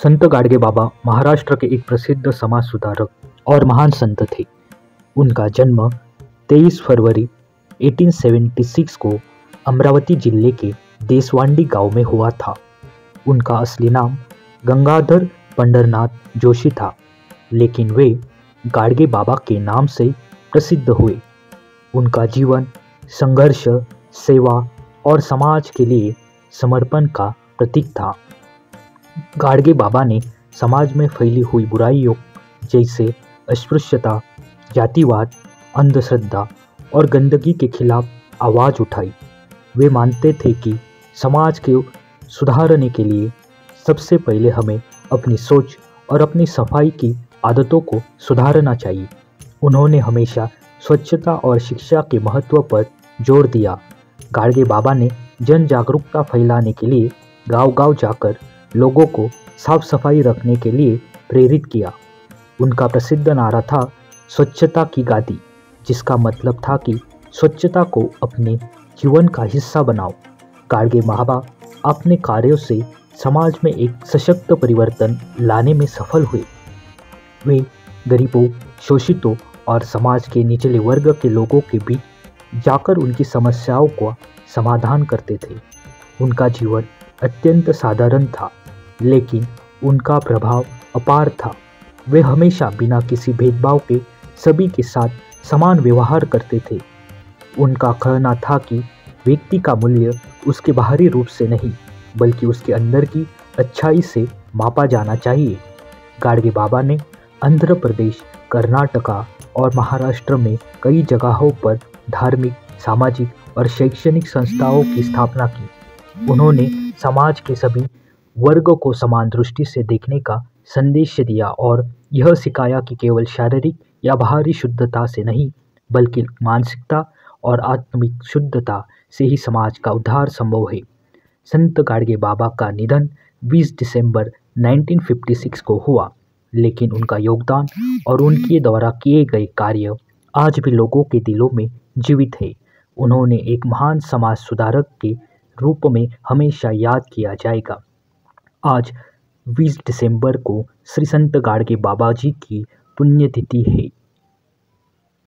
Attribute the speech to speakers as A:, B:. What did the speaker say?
A: संत गाडगे बाबा महाराष्ट्र के एक प्रसिद्ध समाज सुधारक और महान संत थे। उनका जन्म 23 फरवरी 1876 को अमरावती जिले के देसवांडी गांव में हुआ था। उनका असली नाम गंगाधर पंढरनाथ जोशी था, लेकिन वे गाडगे बाबा के नाम से प्रसिद्ध हुए। उनका जीवन संघर्ष, सेवा और समाज के लिए समर्पण का प्रतीक था। गाडगे बाबा ने समाज में फैली हुई बुराइयों जैसे अस्पृश्यता, जातिवाद, अंधश्रद्धा और गंदगी के खिलाफ आवाज़ उठाई। वे मानते थे कि समाज को सुधारने के लिए सबसे पहले हमें अपनी सोच और अपनी सफाई की आदतों को सुधारना चाहिए। उन्होंने हमेशा स्वच्छता और शिक्षा के महत्व पर जोर दिया। गाडगे बाबा ने जन जागरूकता फैलाने के लिए गांव-गांव जाकर लोगों को साफ सफाई रखने के लिए प्रेरित किया। उनका प्रसिद्ध नारा था स्वच्छता की गादी, जिसका मतलब था कि स्वच्छता को अपने जीवन का हिस्सा बनाओ। गाडगे बाबा अपने कार्यों से समाज में एक सशक्त परिवर्तन लाने में सफल हुए। वे गरीबों, शोषितों और समाज के निचले वर्ग के लोगों के बीच जाकर उनकी समस्याओं का समाधान करते थे। उनका जीवन अत्यंत साधारण था, लेकिन उनका प्रभाव अपार था। वे हमेशा बिना किसी भेदभाव के सभी के साथ समान व्यवहार करते थे। उनका कहना था कि व्यक्ति का मूल्य उसके बाहरी रूप से नहीं, बल्कि उसके अंदर की अच्छाई से मापा जाना चाहिए। गाडगे बाबा ने आंध्र प्रदेश, कर्नाटका और महाराष्ट्र में कई जगहों पर धार्मिक, सामाजिक और शैक्षणिक संस्थाओं की स्थापना की। उन्होंने समाज के सभी वर्गों को समान दृष्टि से देखने का संदेश दिया और यह सिखाया कि केवल शारीरिक या बाहरी शुद्धता से नहीं, बल्कि मानसिकता और आत्मिक शुद्धता से ही समाज का उद्धार संभव है। संत गाडगे बाबा का निधन 20 दिसंबर 1956 को हुआ, लेकिन उनका योगदान और उनके द्वारा किए गए कार्य आज भी लोगों के दिलों में जीवित है। उन्होंने एक महान समाज सुधारक के रूप में हमेशा याद किया जाएगा। आज 20 दिसंबर को श्री संत गाडगे बाबा जी की पुण्यतिथि है।